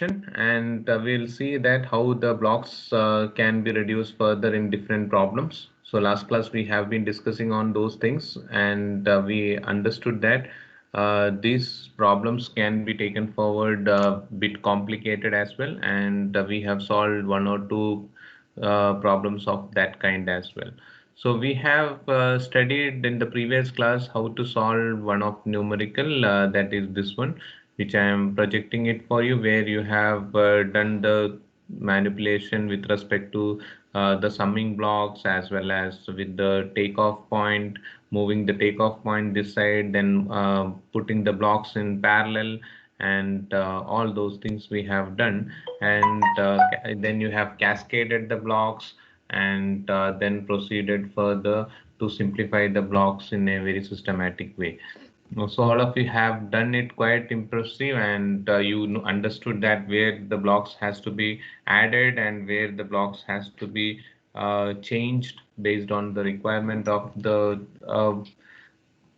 introduction, and we'll see that how the blocks can be reduced further in different problems. So last class we have been discussing on those things, and we understood that these problems can be taken forward a bit complicated as well, and we have solved one or two problems of that kind as well. So we have studied in the previous class how to solve one of numerical, that is this one, which I am projecting it for you, where you have done the manipulation with respect to the summing blocks as well as with the takeoff point, moving the takeoff point this side, then putting the blocks in parallel, and all those things we have done. And then you have cascaded the blocks, and then proceeded further to simplify the blocks in a very systematic way. So all of you have done it quite impressive, and you understood that where the blocks has to be added and where the blocks has to be changed based on the requirement of the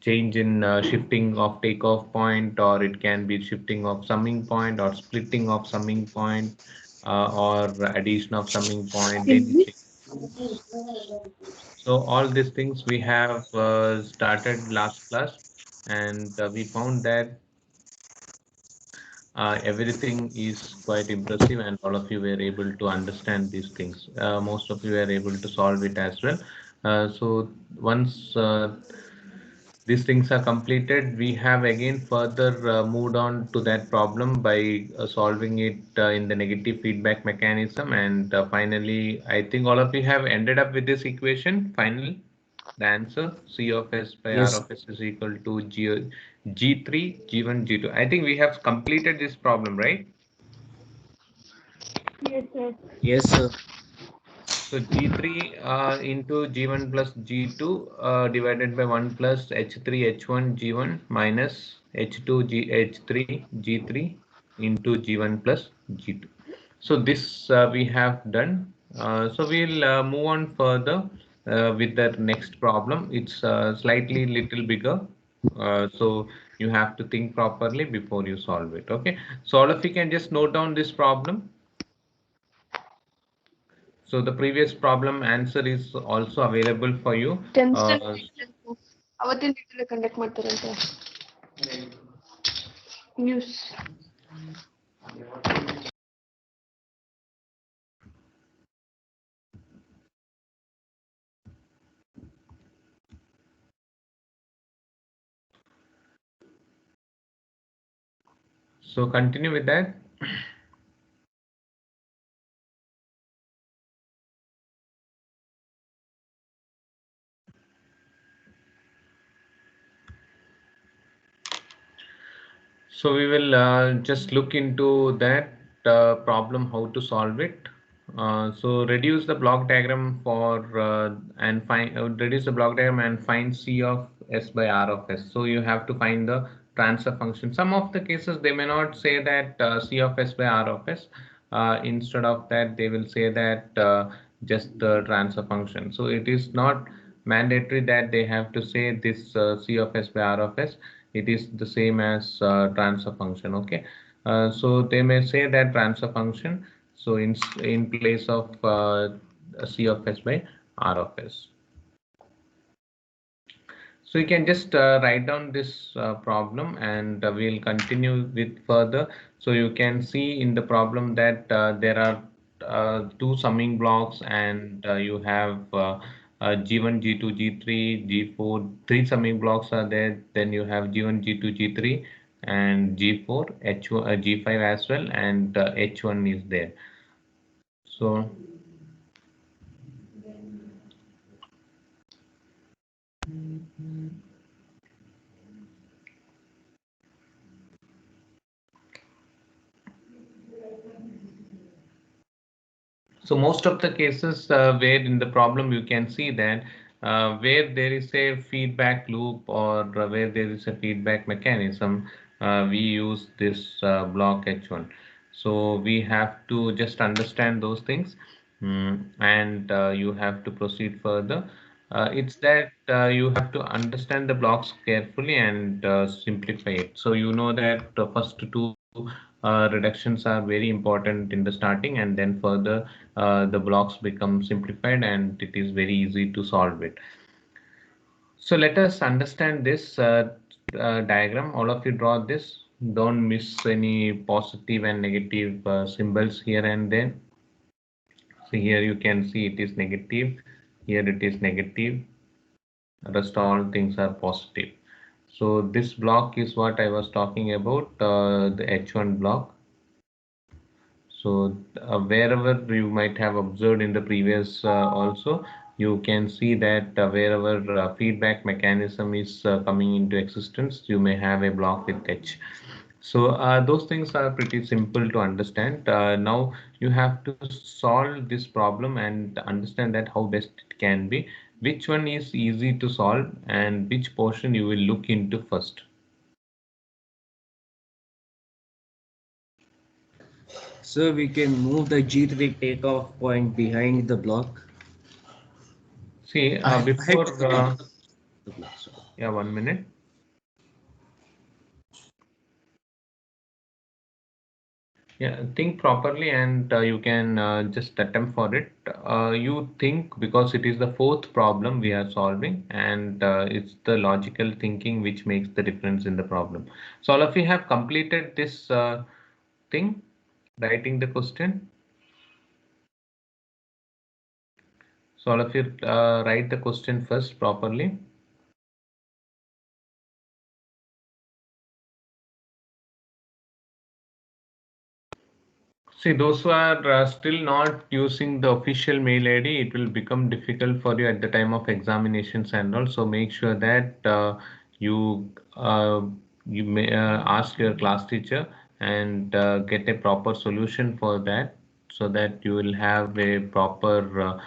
change in shifting of takeoff point, or it can be shifting of summing point, or splitting of summing point, or addition of summing point, anything. So all these things we have started last class, and we found that everything is quite impressive, and all of you were able to understand these things. Most of you were able to solve it as well. So once these things are completed, we have again further moved on to that problem by solving it in the negative feedback mechanism. And finally, I think all of you have ended up with this equation. Finally, the answer C of S by R Yes, of S is equal to G3, G1, G2. I think we have completed this problem, right? Yes, yes. yes, sir. So G3 into G1 plus G2 divided by 1 plus H3 H1 G1 minus H2 H3 G3 into G1 plus G2. So this we have done. So we'll move on further with the next problem. It's slightly little bigger. So you have to think properly before you solve it. Okay. So all of you can just note down this problem. So the previous problem answer is also available for you. 10th Uh, standard ಅವತ್ತಿನ ಡೇಟಲ್ಲಿ conduct ಮಾಡ್ತಾರಂತೆ news. so continue with that. So we will just look into that problem, how to solve it. So reduce the block diagram for and find reduce the block diagram and find C of S by R of S. So you have to find the transfer function. Some of the cases they may not say that C of S by R of S. Instead of that, they will say that just the transfer function. So it is not mandatory that they have to say this C of S by R of S. It is the same as transfer function. Okay. So they may say that transfer function. So in place of C of S by R of S. So you can just write down this problem, and we'll continue with further. So you can see in the problem that there are two summing blocks, and you have G1, G2, G3, G4. Three summing blocks are there. Then you have G1, G2, G3, and G4, H1, G5 as well, and H1 is there. So So most of the cases where in the problem you can see that where there is a feedback loop, or where there is a feedback mechanism, we use this block H1. So we have to just understand those things, and you have to proceed further. It's that you have to understand the blocks carefully and simplify it. So you know that the first two reductions are very important in the starting, and then further the blocks become simplified and it is very easy to solve it. So let us understand this diagram. All of you draw this. Don't miss any positive and negative symbols here and there. So here you can see it is negative. Here it is negative. Rest all things are positive. So this block is what I was talking about, the H1 block. So wherever you might have observed in the previous also, you can see that wherever feedback mechanism is coming into existence, you may have a block with H. So those things are pretty simple to understand. Now you have to solve this problem and understand that how best it can be, which one is easy to solve and which portion you will look into first. So we can move the G3 takeoff point behind the block. See, Ahead before, to the block. Sorry. yeah, 1 minute. Yeah, think properly and you can just attempt for it. You think because it is the fourth problem we are solving and it's the logical thinking which makes the difference in the problem. So all of you have completed this thing, writing the question. So all of you write the question first properly. See, those who are still not using the official mail ID, it will become difficult for you at the time of examinations and also make sure that you you may ask your class teacher and get a proper solution for that so that you will have a proper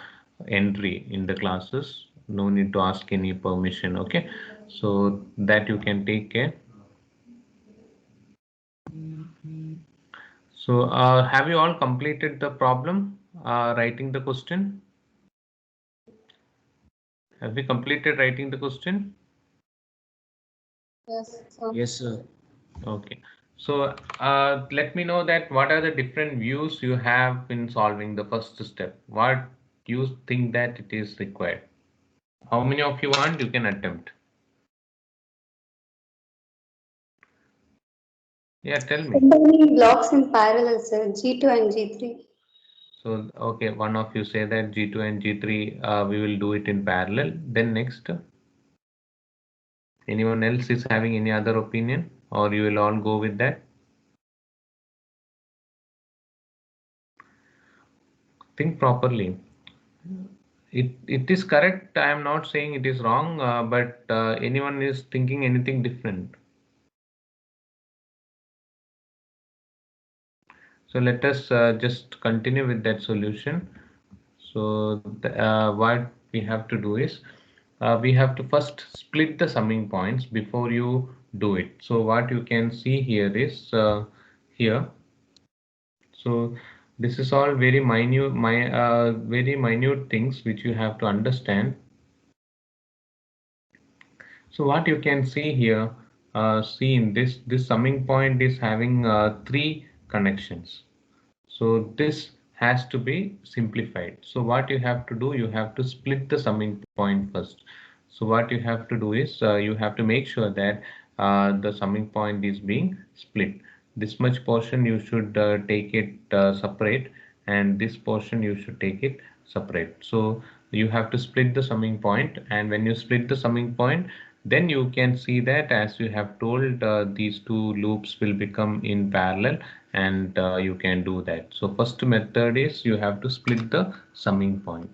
entry in the classes. No need to ask any permission. Okay, so that you can take care. So, have you all completed the problem, writing the question? Have we completed writing the question? Yes, sir. Yes, sir. Okay. So, let me know that what are the different views you have in solving the first step? What you think that it is required? How many of you want? You can attempt. Yeah, tell me. Combining blocks in parallel, sir, G2 and G3. So, okay, one of you say that G2 and G3, we will do it in parallel. Then next, anyone else is having any other opinion, or you will all go with that? Think properly. It is correct. I am not saying it is wrong, but anyone is thinking anything different. So let us just continue with that solution. So what we have to do is we have to first split the summing points before you do it. So what you can see here is here. So this is all very minute, very minute things which you have to understand. So what you can see here, see in this summing point is having three connections. So this has to be simplified. So what you have to do, you have to split the summing point first. So what you have to do is you have to make sure that the summing point is being split. This much portion you should take it separate, and this portion you should take it separate. So you have to split the summing point, and when you split the summing point, then you can see that as you have told, these two loops will become in parallel, and you can do that. So first method is you have to split the summing point.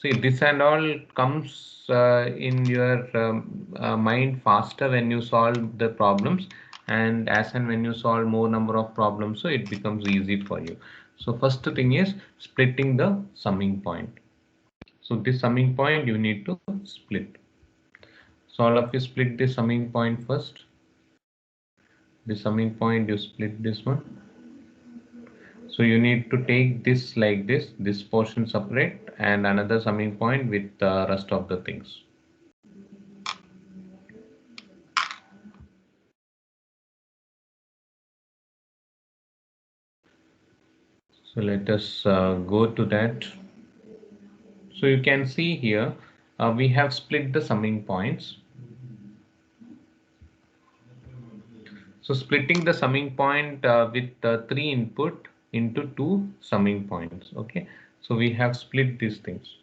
See, this and all comes in your mind faster when you solve the problems, and as and when you solve more number of problems, so it becomes easy for you. So first thing is splitting the summing point. So this summing point you need to split. So all of you split the summing point first. The summing point you split this one. So you need to take this like this portion separate and another summing point with the rest of the things. So let us go to that. So you can see here, we have split the summing points. So splitting the summing point with 3 input into 2 summing points. Okay. So we have split these things.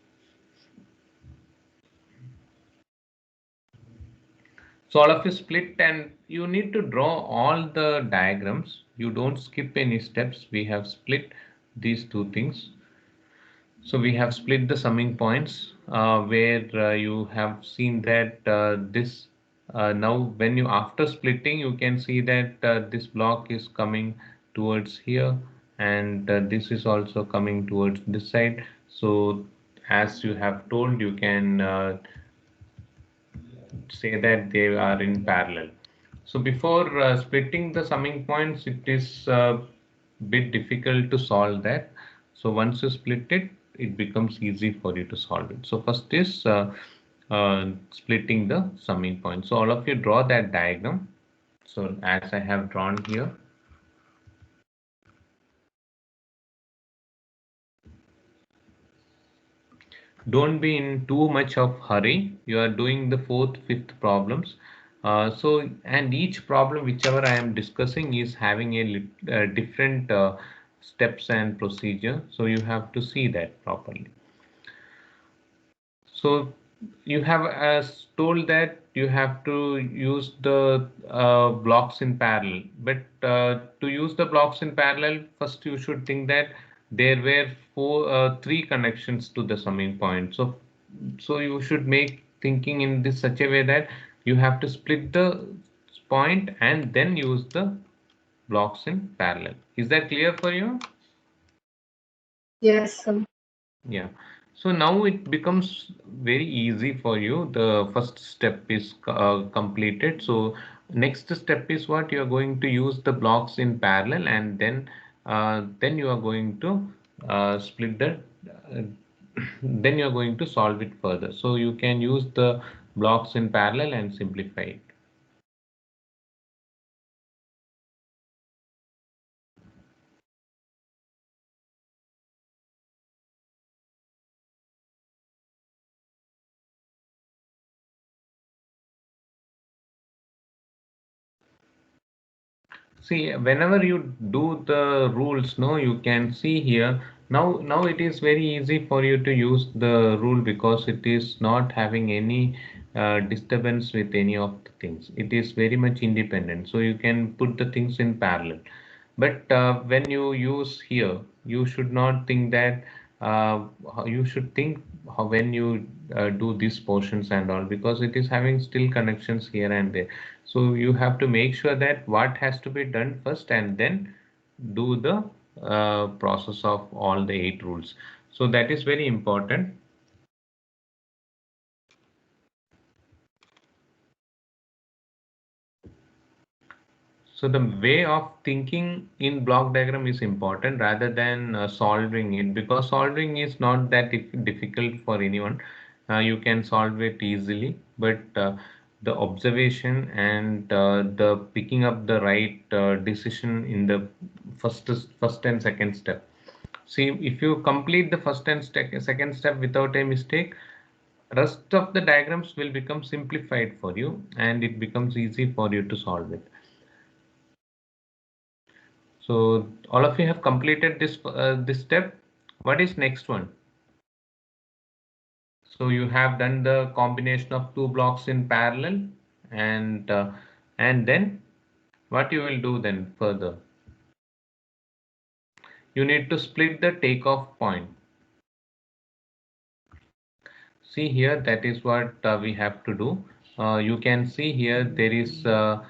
So all of you split and you need to draw all the diagrams. You don't skip any steps. We have split these two things. So we have split the summing points where you have seen that this now when you after splitting you can see that this block is coming towards here and this is also coming towards this side. So as you have told, you can say that they are in parallel. So before splitting the summing points, it is a bit difficult to solve that. So once you split it, it becomes easy for you to solve it. So first is splitting the summing point. So all of you draw that diagram. So as I have drawn here. Don't be in too much of hurry. You are doing the fourth, fifth problems. And each problem, whichever I am discussing, is having a different steps and procedure. So you have to see that properly. So you have told that you have to use the blocks in parallel. But to use the blocks in parallel, first you should think that there were three connections to the summing point. So you should make thinking in this such a way that you have to split the point and then use the blocks in parallel. Is that clear for you? Yes, sir. Yeah. So now it becomes very easy for you. The first step is completed. So next step is what you are going to use the blocks in parallel, and then you are going to split the uh, then you are going to solve it further. So you can use the blocks in parallel and simplify it. See, whenever you do the rules, no, you can see here. Now it is very easy for you to use the rule because it is not having any disturbance with any of the things. It is very much independent. So you can put the things in parallel. But when you use here, you should not think that you should think how when you do these portions and all because it is having still connections here and there. So you have to make sure that what has to be done first and then do the process of all the 8 rules. So that is very important. So the way of thinking in block diagram is important rather than solving it because solving is not that difficult for anyone. You can solve it easily, but the observation and the picking up the right decision in the first and second step. See, if you complete the first and second step without a mistake, rest of the diagrams will become simplified for you and it becomes easy for you to solve it. So all of you have completed this step. What is next one? So you have done the combination of 2 blocks in parallel, and then what you will do then further? You need to split the takeoff point. See here, that is what we have to do. You can see here there is the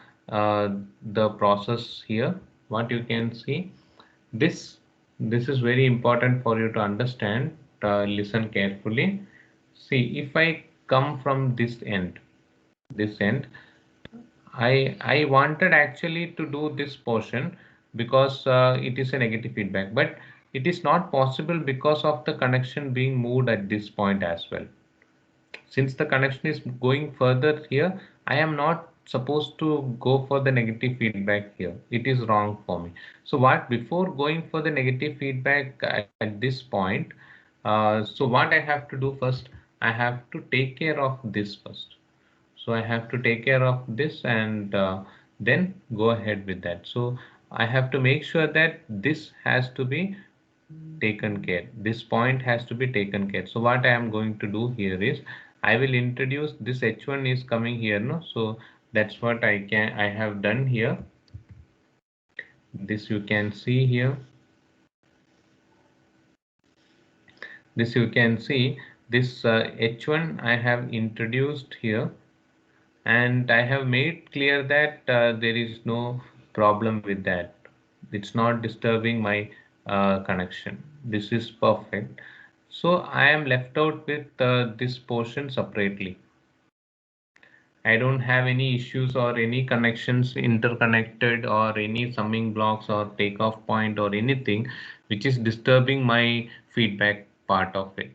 process here. What you can see, this this is very important for you to understand. Listen carefully. See, if I come from this end, I wanted actually to do this portion, because it is a negative feedback, but it is not possible because of the connection being moved at this point as well. Since the connection is going further here, I am not supposed to go for the negative feedback here. It is wrong for me. So what, before going for the negative feedback at this point, so what I have to do first, I have to take care of this first. So I have to take care of this and then go ahead with that. So I have to make sure that this has to be taken care. This point has to be taken care. So what I am going to do here is I will introduce this H1 is coming here, no? So that's what I have done here. This you can see here. This you can see this H1 I have introduced here, and I have made clear that there is no problem with that. It's not disturbing my connection. This is perfect. So I am left out with this portion separately. I don't have any issues or any connections interconnected or any summing blocks or takeoff point or anything which is disturbing my feedback part of it.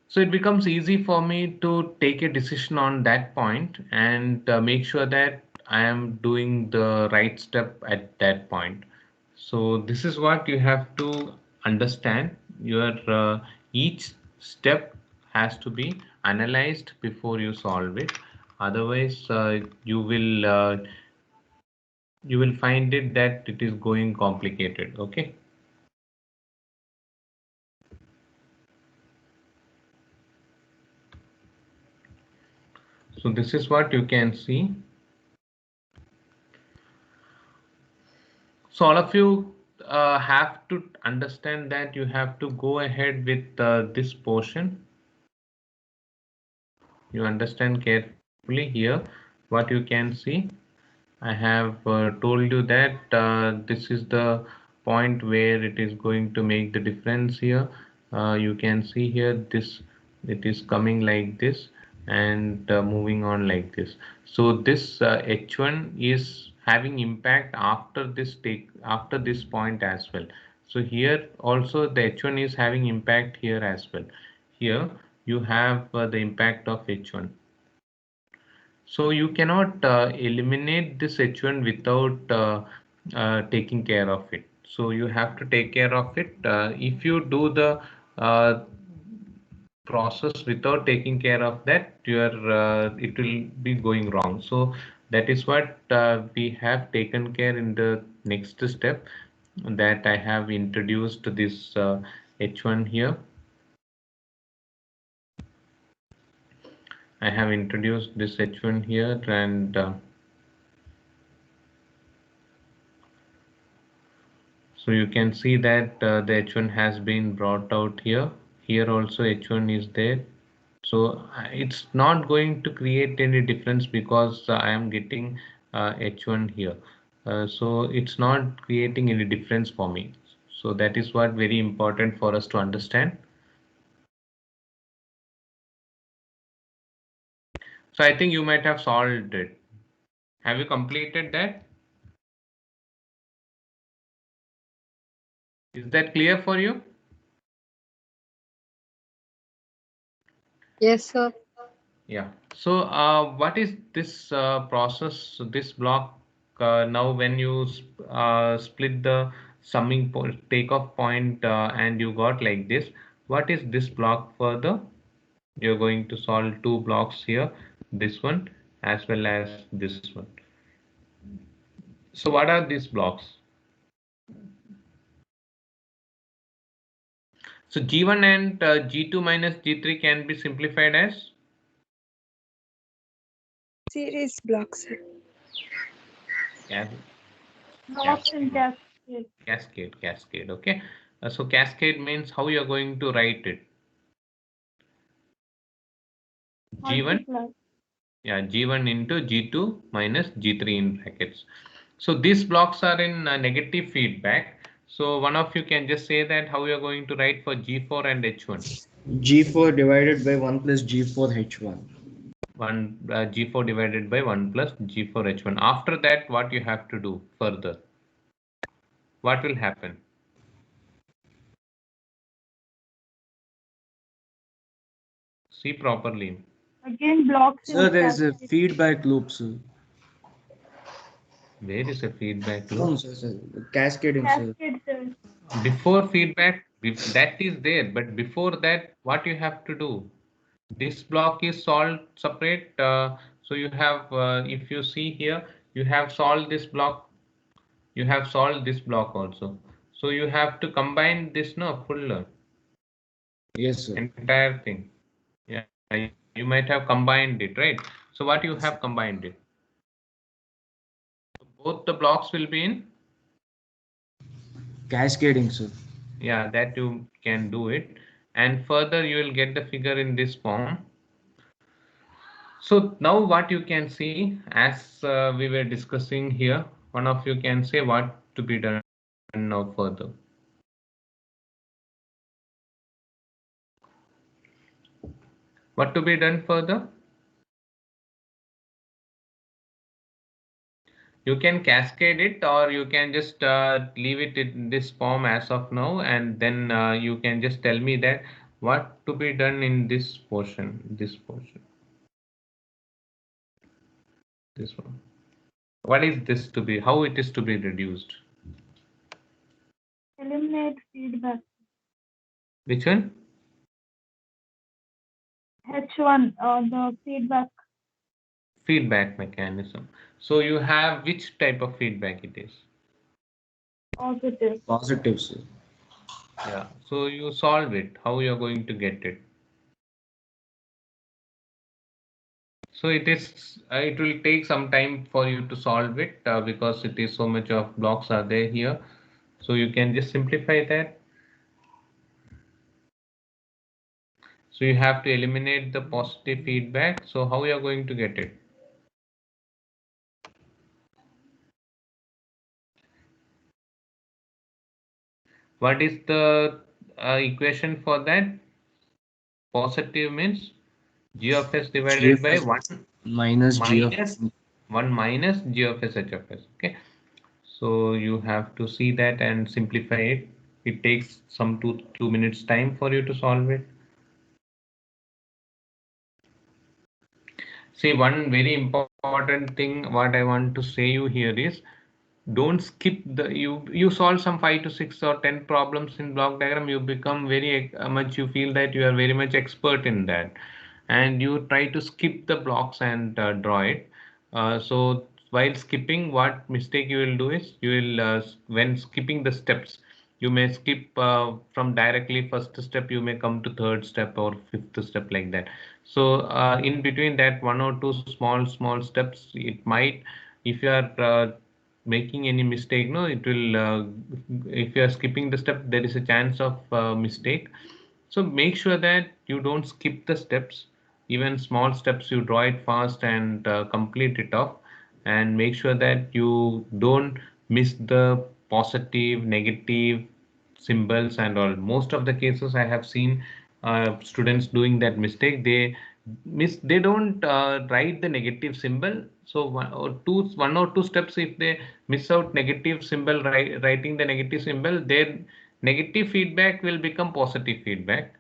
So it becomes easy for me to take a decision on that point and make sure that I am doing the right step at that point. So this is what you have to understand. Your each step has to be analyzed before you solve it. Otherwise, you will find it that it is going complicated. Okay. So this is what you can see. So all of you have to understand that you have to go ahead with this portion. You understand carefully here what you can see. I have told you that this is the point where it is going to make the difference here. You can see here this, it is coming like this and moving on like this. So this H1 is having impact after this point as well. So here also the H1 is having impact here as well. Here you have the impact of H1. So you cannot eliminate this H1 without taking care of it. So you have to take care of it. If you do the uh, process without taking care of that, it will be going wrong. So that is what we have taken care in the next step, that I have introduced this H1 here. I have introduced this H1 here, and so you can see that the H1 has been brought out here. Here also H1 is there. So it's not going to create any difference because I am getting H1 here. So it's not creating any difference for me. So that is what very important for us to understand. So I think you might have solved it. Have you completed that? Is that clear for you? Yes, sir. Yeah. So what is this process, this block now when you split the summing takeoff point and you got like this, what is this block further? You're going to solve two blocks here, this one as well as this one. So what are these blocks? So G1 and G2 minus G3 can be simplified as? Series blocks. Blocks and Cascade. Okay. So cascade means how you are going to write it. G1, yeah, G1 into G2 minus G3 in brackets. So these blocks are in negative feedback. So one of you can just say that how you are going to write for G4 and H1. G4 divided by 1 plus G4 H1. G4 divided by 1 plus G4 H1. After that, what you have to do further? what will happen? See properly. Again, blocks Sir, will there is a cascade. feedback loop, sir. Where is a feedback No, loop? sir. Cascading, sir. Cascade, sir. Before feedback, that is there, but before that, what you have to do? This block is solved separate. So you have, if you see here, you have solved this block. You have solved this block also. So you have to combine this, no, full Yes, sir. entire thing. Yeah, you might have combined it, right? So what you Yes, have sir. combined it? Both the blocks will be in. Cascading, sir. Yeah, that you can do it. And further, you will get the figure in this form. So now what you can see, as we were discussing here, one of you can say what to be done now further. What to be done further? You can cascade it, or you can just leave it in this form as of now, and then you can just tell me that what to be done in this portion, this one. What is this to be, how it is to be reduced? Eliminate feedback. Which one? H1, the feedback. Feedback mechanism. So you have which type of feedback it is? Positive. Positive, sir. Yeah. So you solve it. How you are going to get it? So it is. It will take some time for you to solve it because it is so much of blocks are there here. So you can just simplify that. So you have to eliminate the positive feedback. So how you are going to get it? What is the equation for that? Positive means g of s divided by GFS 1 minus G of minus 1 minus g of s h of s. Okay. So you have to see that and simplify it. It takes some 2 minutes time for you to solve it. See, one very important thing what I want to say you here is don't skip the you solve some 5 to 6 or 10 problems in block diagram, you become very much, you feel that you are very much expert in that, and you try to skip the blocks and draw it. So while skipping, what mistake you will do is you will when skipping the steps, you may skip from directly first step, you may come to third step or fifth step like that. So in between that one or two small steps, it might, if you are making any mistake, no, it will if you are skipping the step, there is a chance of mistake. So make sure that you don't skip the steps, even small steps, you draw it fast and complete it off, and make sure that you don't miss the positive negative symbols and all. Most of the cases I have seen students doing that mistake. They don't write the negative symbol. So one or two steps, if they miss out negative symbol, writing the negative symbol, their negative feedback will become positive feedback,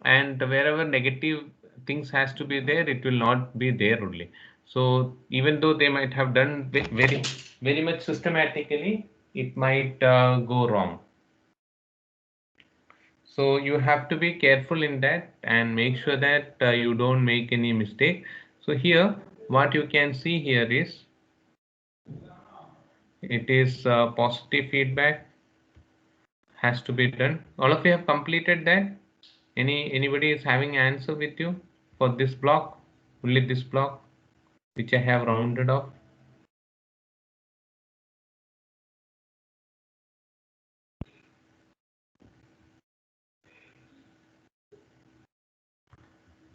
and wherever negative things has to be there, it will not be there only. So even though they might have done very much systematically, it might go wrong. So you have to be careful in that and make sure that you don't make any mistake. So here, what you can see here is, it is positive feedback has to be done. All of you have completed that. Anybody is having answer with you for this block? Only this block, which I have rounded off.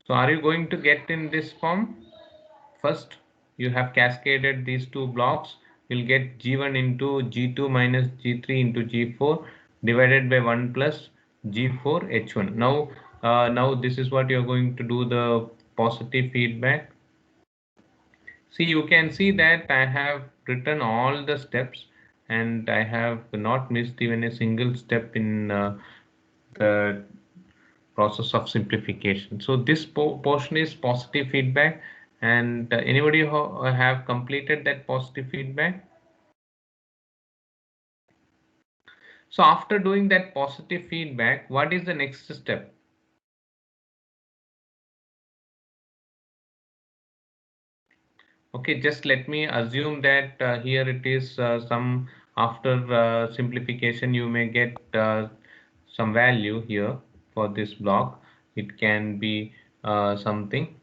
So are you going to get in this form? First, you have cascaded these two blocks. You'll get G1 into G2 minus G3 into G4 divided by 1 plus G4 H1. Now this is what you're going to do, the positive feedback. See, you can see that I have written all the steps. and I have not missed even a single step in the process of simplification. So this portion is positive feedback, and anybody who have completed that positive feedback? So after doing that positive feedback, what is the next step? Okay, just let me assume that here it is some after simplification you may get some value here for this block. It can be something.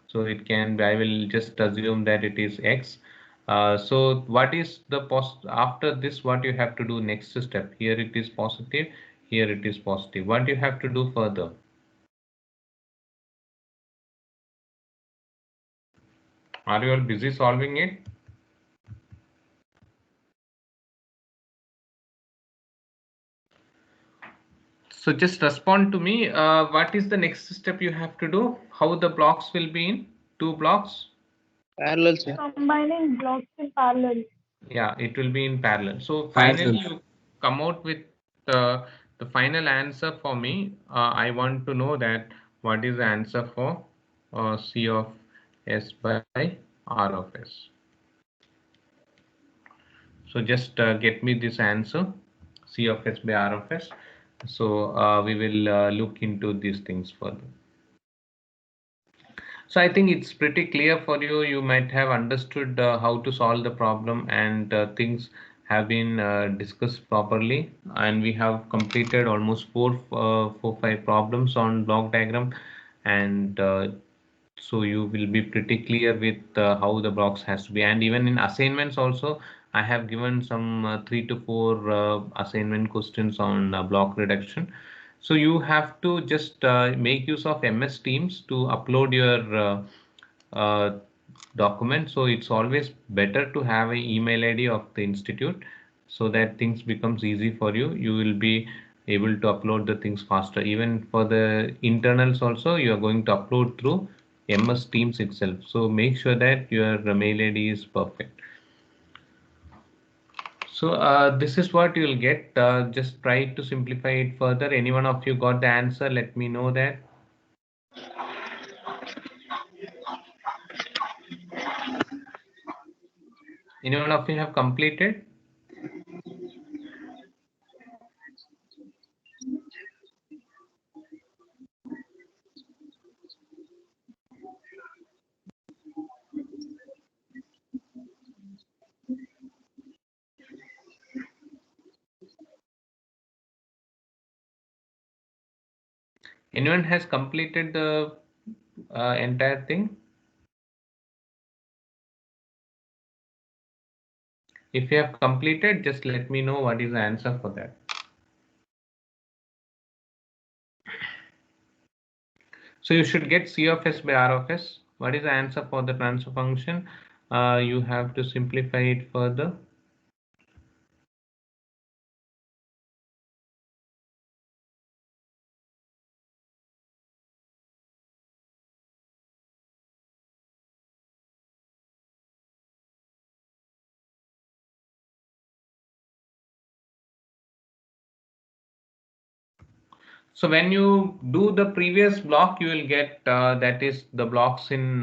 So it can be, I will just assume that it is X. So what is the after this, what you have to do next step? Here it is positive, here it is positive. What do you have to do further? Are you all busy solving it? So just respond to me. What is the next step you have to do? How the blocks will be in two blocks? Parallel, sir. Combining blocks in parallel. Yeah, it will be in parallel. So Parallel. finally you come out with the final answer for me. I want to know that what is the answer for C of S by R of S. So just get me this answer, C of S by R of S. So we will look into these things further. So I think it's pretty clear for you. You might have understood how to solve the problem, and things have been discussed properly. And we have completed almost four, 5 problems on block diagram, and so you will be pretty clear with how the blocks has to be. And even in assignments also, I have given some 3 to 4 assignment questions on block reduction. So you have to just make use of MS Teams to upload your document. So it's always better to have an email ID of the institute so that things becomes easy for you. You will be able to upload the things faster. Even for the internals also, you are going to upload through MS Teams itself. So make sure that your mail ID is perfect. So this is what you'll get. Just try to simplify it further. Any one of you got the answer? Let me know that. Any one of you have completed? Anyone has completed the entire thing? If you have completed, just let me know what is the answer for that. So you should get C of S by R of S. What is the answer for the transfer function? You have to simplify it further. So when you do the previous block, you will get that is the blocks in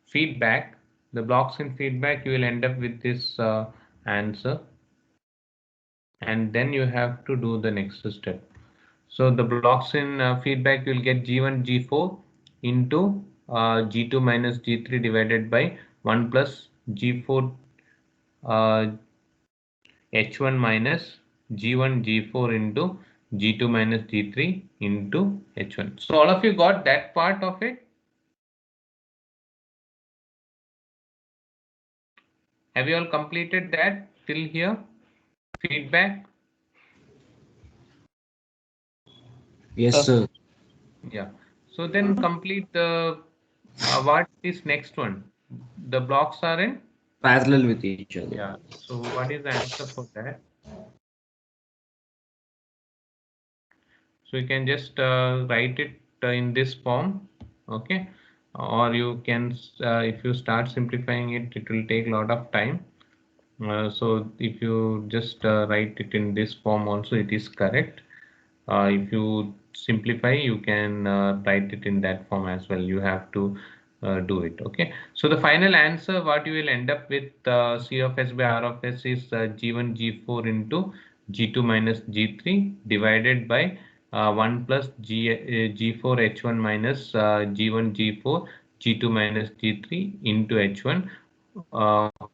feedback. The blocks in feedback, you will end up with this answer. And then you have to do the next step. So the blocks in feedback, you will get G1, G4 into G2 minus G3 divided by 1 plus G4 H1 minus G1 G4 into G2 minus G3 into H1. So all of you got that part of it? Have you all completed that till here? Feedback? Yes, sir. Yeah. So then complete the what is next one? The blocks are in? Parallel with each other. Yeah. So what is the answer for that? So you can just write it in this form. Okay. or you can, if you start simplifying it, it will take a lot of time. So if you just write it in this form also, it is correct. If you simplify, you can write it in that form as well. You have to do it. Okay. So the final answer, what you will end up with, C of S by R of S is G1 G4 into G2 minus G3 divided by 1 plus G4 H1 minus G1 G4 G2 minus G3 into H1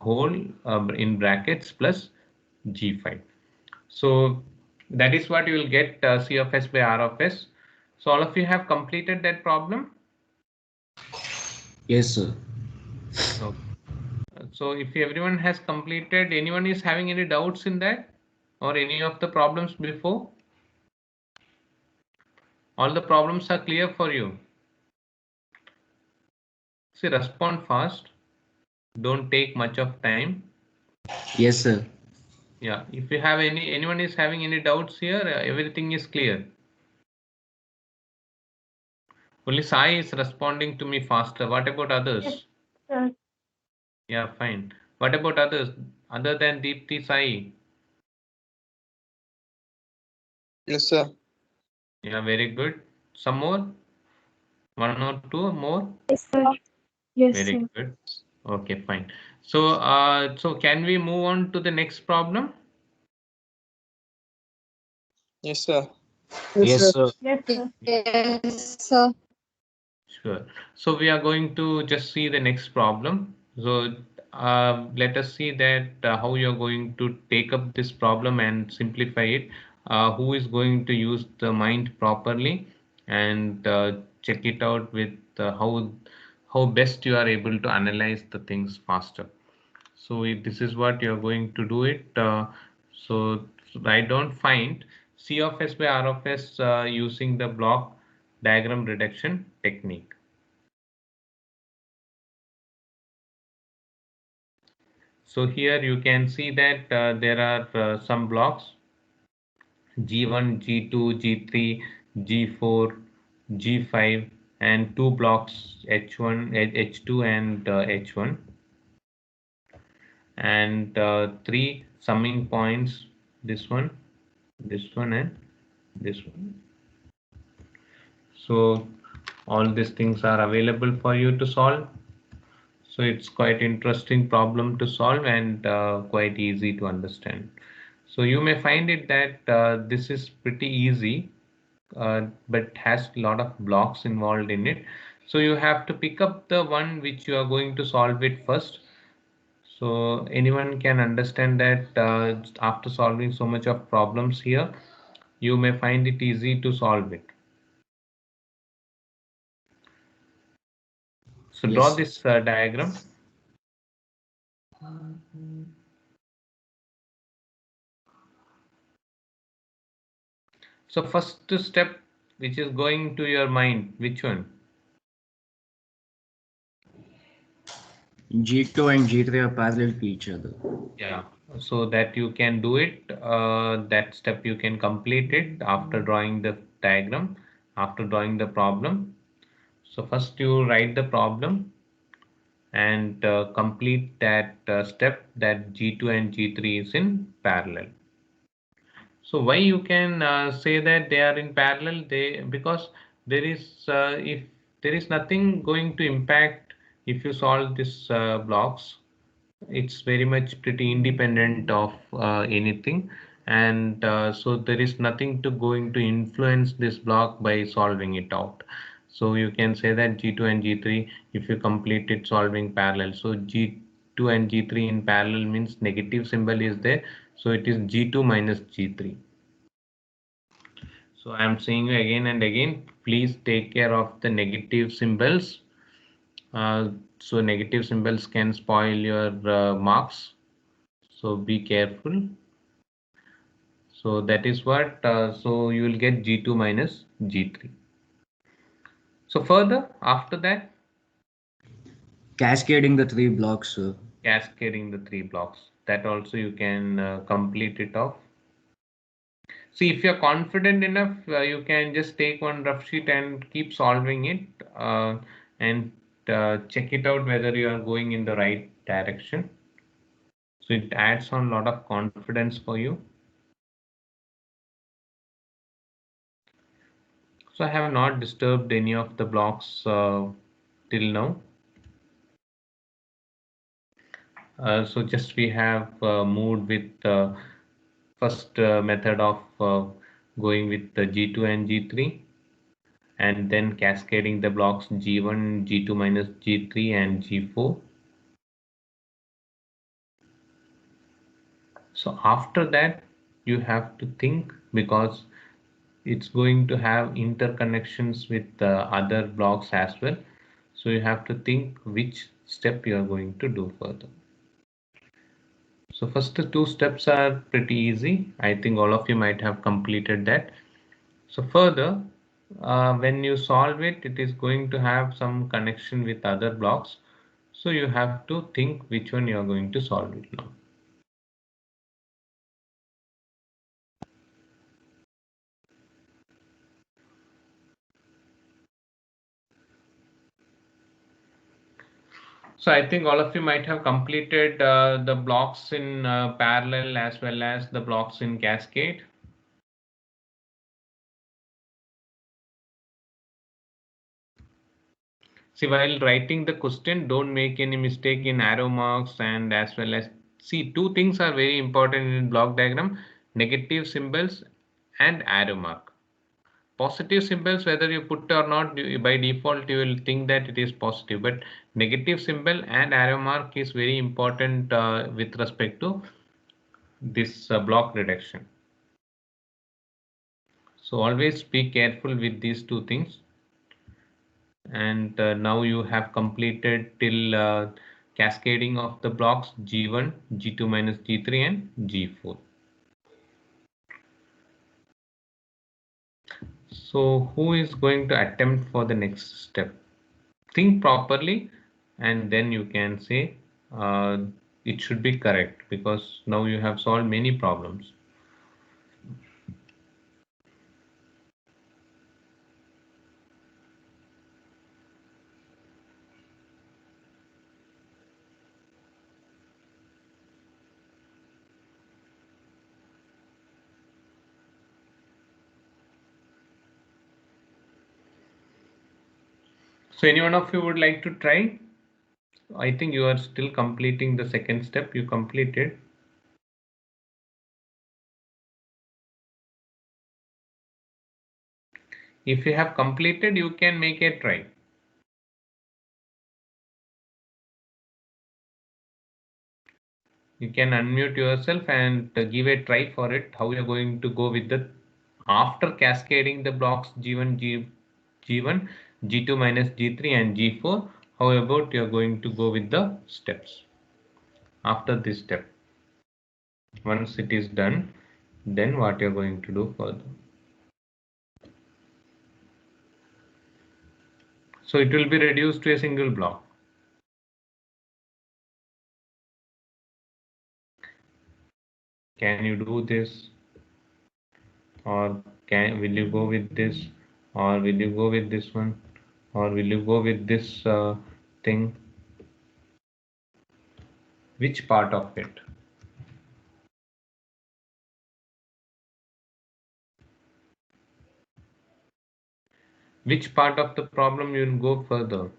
whole in brackets plus G5. So that is what you will get, C of S by R of S. So all of you have completed that problem. Yes, sir. Okay. So if everyone has completed, anyone is having any doubts in that or any of the problems before? All the problems are clear for you. See, respond fast. Don't take much of time. Yes, sir. Yeah. If you have anyone is having any doubts here, everything is clear. Only Sai is responding to me faster. What about Yes, others? sir. Yeah, fine. What about others other than Deepti, Sai? Yes, sir. Yeah, very good. Some more? One or two more? Yes, sir. Yes, Very sir. good. Okay, fine. So, so can we move on to the next problem? Yes, sir. Yes, sir. Yes, sir. Yes, sir. Sure. So we are going to just see the next problem. So let us see that how you're going to take up this problem and simplify it. Who is going to use the mind properly and check it out with how best you are able to analyze the things faster. So if this is what you're going to do it. So write down find C of S by R of S using the block diagram reduction technique. So here you can see that there are some blocks G1, G2, G3, G4, G5 and two blocks H1, H2 and H1 and three summing points, this one and this one. So all these things are available for you to solve. So it's quite interesting problem to solve and quite easy to understand. So you may find it that this is pretty easy, but has a lot of blocks involved in it. So you have to pick up the one which you are going to solve it first. So anyone can understand that after solving so much of problems here, you may find it easy to solve it. So draw Yes. this diagram. So first step which is going to your mind, which one? G2 and G3 are parallel to each other. Yeah, so that you can do it, that step you can complete it after drawing the diagram, after drawing the problem. So first you write the problem and complete that step that G2 and G3 is in parallel. So why you can say that they are in parallel? Because there is if there is nothing going to impact if you solve this blocks, it's very much pretty independent of anything, and so there is nothing to going to influence this block by solving it out. So you can say that G2 and G3, if you complete it solving parallel, so G2 and G3 in parallel means negative symbol is there, so it is G2 minus G3. So I am saying you again and again, please take care of the negative symbols. So negative symbols can spoil your marks. So be careful. So that is what, so you will get G2 minus G3. So further after that, Cascading the three blocks, sir. cascading the three blocks, that also you can complete it off. See, if you're confident enough, you can just take one rough sheet and keep solving it and check it out whether you are going in the right direction. So it adds on a lot of confidence for you. So I have not disturbed any of the blocks till now. So just we have moved with the first method of going with the G2 and G3, and then cascading the blocks G1, G2 minus G3 and G4. So after that, you have to think, because it's going to have interconnections with other blocks as well. So you have to think which step you are going to do further. So first two steps are pretty easy. I think all of you might have completed that. So further, when you solve it, it is going to have some connection with other blocks. So you have to think which one you are going to solve it now. So I think all of you might have completed the blocks in parallel as well as the blocks in cascade. See, while writing the question, don't make any mistake in arrow marks, and as well as, see, two things are very important in block diagram: negative symbols and arrow mark. Positive symbols, whether you put or not, by default you will think that it is positive, but negative symbol and arrow mark is very important with respect to this block reduction. So always be careful with these two things. And now you have completed till cascading of the blocks G1, G2 minus G3 and G4. So who is going to attempt for the next step? Think properly, and then you can say it should be correct, because now you have solved many problems. So any one of you would like to try? I think you are still completing the second step. You completed. If you have completed, you can make a try. You can unmute yourself and give a try for it, how you're going to go with the, after cascading the blocks G1, G1, G2 minus G3 and G4, how about you're going to go with the steps after this step. Once it is done, then what you're going to do further. So it will be reduced to a single block. Can you do this? Or will you go with this? Or will you go with this one? Or will you go with this thing? Which part of it? Which part of the problem you will go further?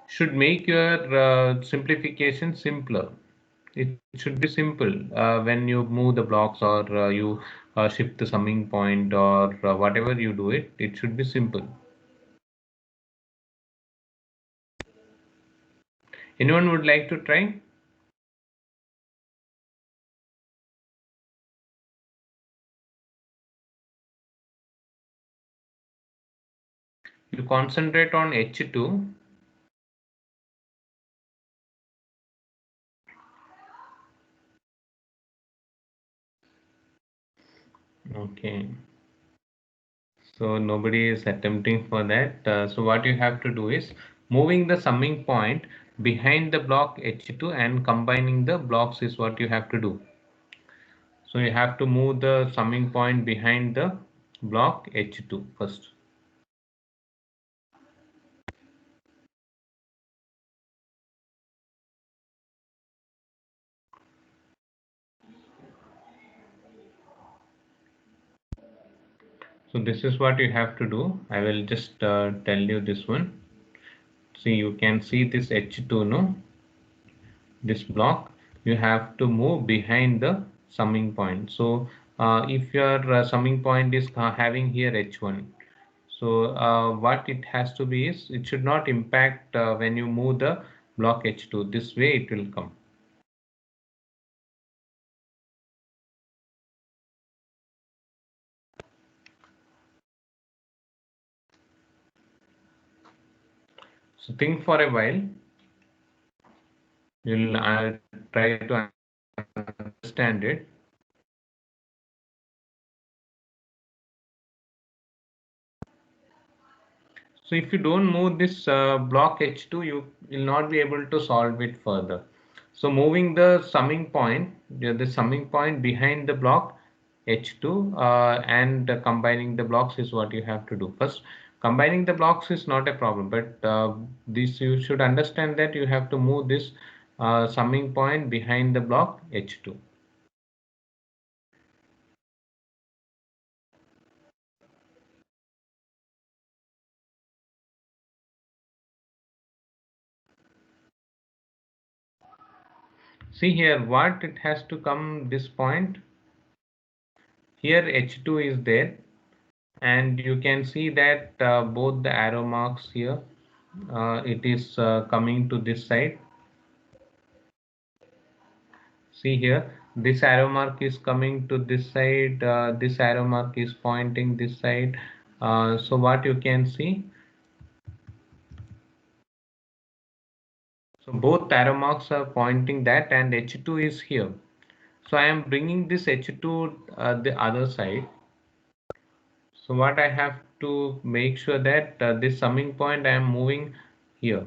Should make your simplification simpler. It should be simple when you move the blocks, or you shift the summing point, or whatever you do it, it should be simple. Anyone would like to try? You concentrate on H2. Okay. So nobody is attempting for that. So what you have to do is moving the summing point behind the block H2 and combining the blocks is what you have to do. So you have to move the summing point behind the block H2 first. So this is what you have to do. I will just tell you this one. See, you can see this H2, no? This block, you have to move behind the summing point. So if your summing point is having here H1, so what it has to be is, it should not impact when you move the block H2. This way it will come. So think for a while. You'll try to understand it. So if you don't move this block H2, you will not be able to solve it further. So moving the summing point, the summing point behind the block H2 and combining the blocks is what you have to do. First, combining the blocks is not a problem, but this you should understand that you have to move this summing point behind the block H2. See here, what it has to come this point. Here H2 is there, and you can see that both the arrow marks here, it is coming to this side. See here, this arrow mark is coming to this side, this arrow mark is pointing this side. So what you can see, so both arrow marks are pointing that, and H2 is here. So I am bringing this H2 the other side. So what I have to make sure that this summing point I am moving here.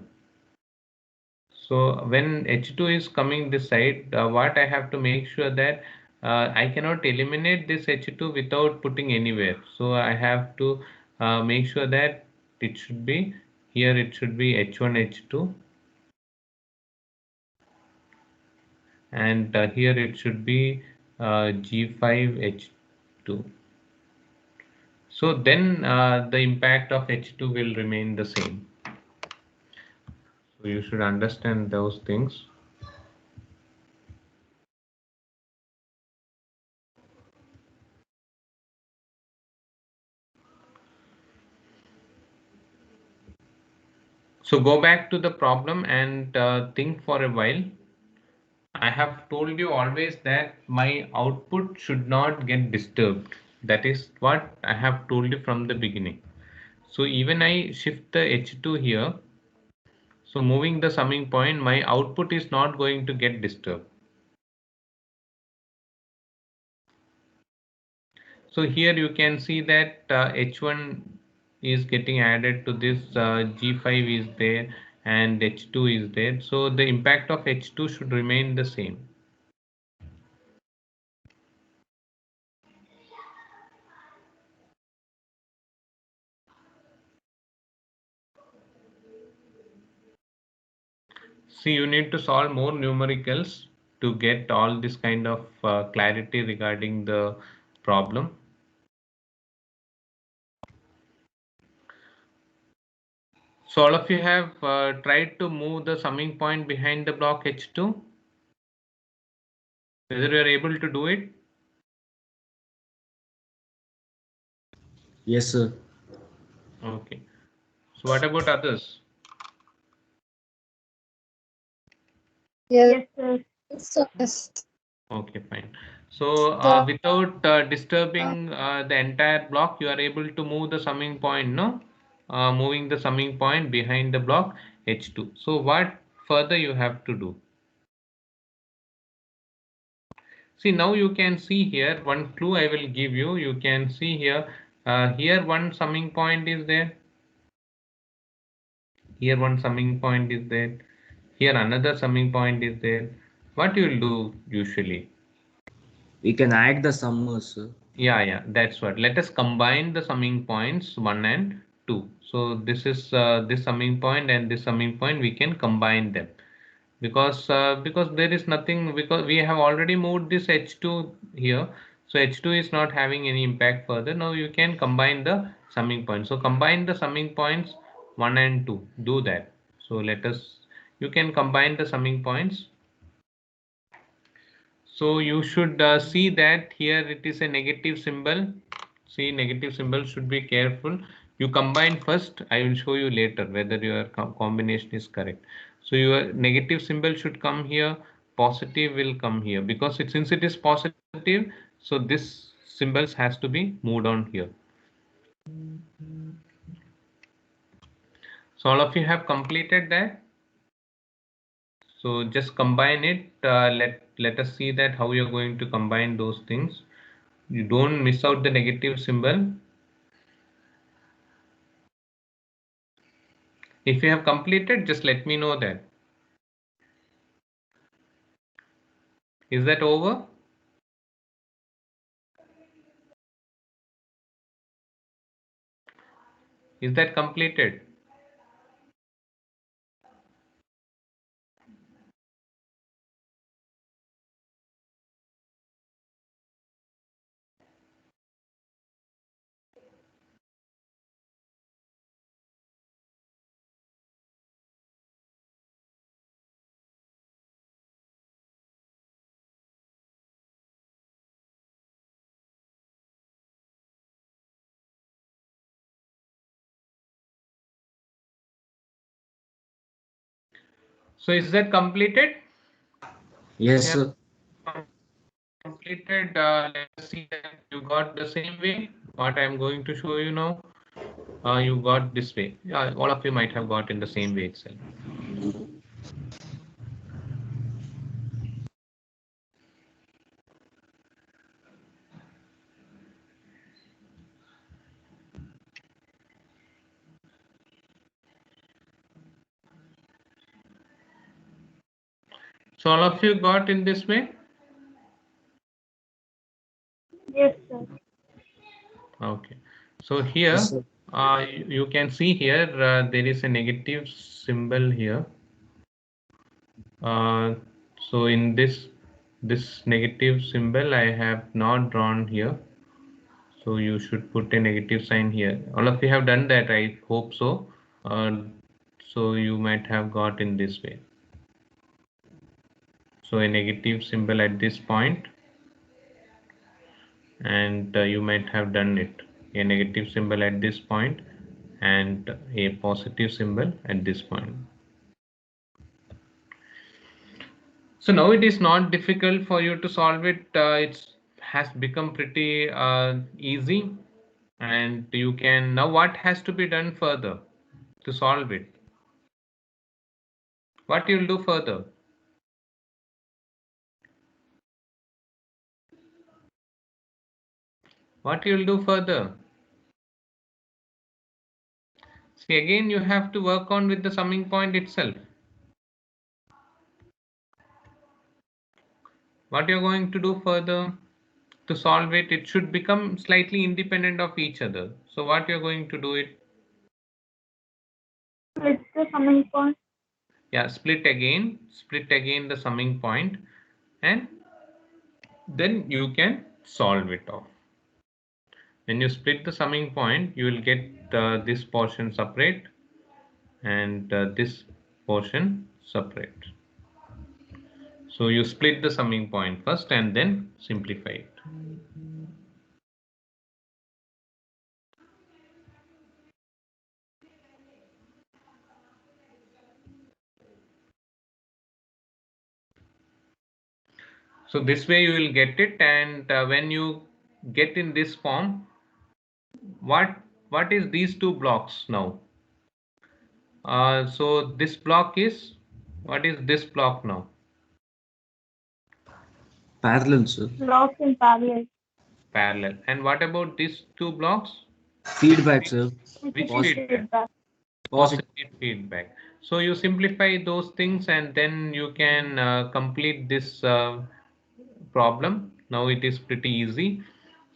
So when H2 is coming this side, what I have to make sure that I cannot eliminate this H2 without putting anywhere. So I have to make sure that it should be here, it should be H1, H2. And here it should be G5, H2. So then the impact of H2 will remain the same. So you should understand those things. So go back to the problem and think for a while. I have told you always that my output should not get disturbed. That is what I have told you from the beginning. So even I shift the H2 here. So moving the summing point, my output is not going to get disturbed. So here you can see that H1 is getting added to this, G5 is there, and H2 is there. So the impact of H2 should remain the same. See, you need to solve more numericals to get all this kind of clarity regarding the problem. So all of you have tried to move the summing point behind the block H2. Whether you are able to do it? Yes, sir. Okay. So what about others? Yes, Yes, sir. yes. Okay, fine. So without disturbing the entire block, you are able to move the summing point, no? Moving the summing point behind the block H2. So what further you have to do? See, now you can see here one clue I will give you. You can see here, here one summing point is there. Here one summing point is there. Here another summing point is there. What you will do usually? We can add the summers, sir. Yeah, that's what. Let us combine the summing points 1 and 2. So this is this summing point and this summing point. We can combine them because there is nothing, because we have already moved this H2 here. So H2 is not having any impact further. Now you can combine the summing points. So combine the summing points 1 and 2. Do that. So you can combine the summing points. So you should see that here it is a negative symbol. See, negative symbol should be careful. You combine first. I will show you later whether your combination is correct. So your negative symbol should come here. Positive will come here because since it is positive, so this symbols has to be moved on here. So all of you have completed that. So just combine it. Let us see that how you're going to combine those things. You don't miss out the negative symbol. If you have completed, just let me know that. Is that over? Is that completed? So is that completed? Yes, sir. Completed. Let's see that you got the same way. What I'm going to show you now. You got this way. All of you might have got in the same way itself. So all of you got in this way? Yes, sir. Okay. So here, Yes, sir. you can see here there is a negative symbol here. So in this negative symbol I have not drawn here. So you should put a negative sign here. All of you have done that, I hope so. So you might have got in this way. So a negative symbol at this point, and you might have done it. A negative symbol at this point and a positive symbol at this point. So now it is not difficult for you to solve it. It has become pretty easy, and you can now what has to be done further to solve it? What you'll do further? What you'll do further? See, again you have to work on with the summing point itself. What you're going to do further to solve it? It should become slightly independent of each other. So what you're going to do it? Split the summing point. Yeah, split again the summing point, and then you can solve it off. When you split the summing point, you will get this portion separate and this portion separate. So you split the summing point first and then simplify it. So this way you will get it, and when you get in this form, what is these two blocks now? So this block is, what is this block now? Parallel, sir. Blocks in parallel. Parallel. And what about these two blocks? Feedback, sir. Which Positive. feedback? Positive. Positive feedback. So you simplify those things and then you can complete this problem. Now it is pretty easy.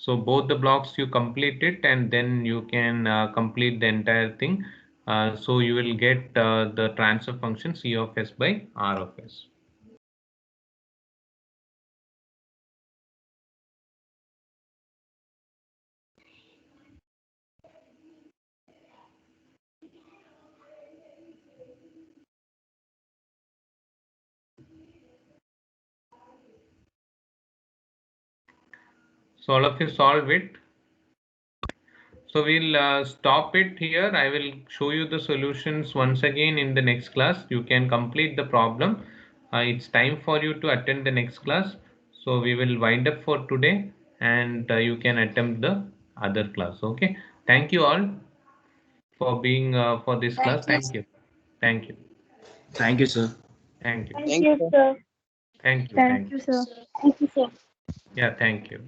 So both the blocks you complete it and then you can complete the entire thing. So you will get the transfer function C of S by R of S. So all of you solve it. So we'll stop it here. I will show you the solutions once again in the next class. You can complete the problem. It's time for you to attend the next class. So we will wind up for today, and you can attempt the other class. Okay. Thank you all for being for this class. Thank you. Thank you. Thank you, sir. Thank you. Thank Thank you, you. sir. Thank you. Thank you, sir. Thank you, sir. Yeah, thank you.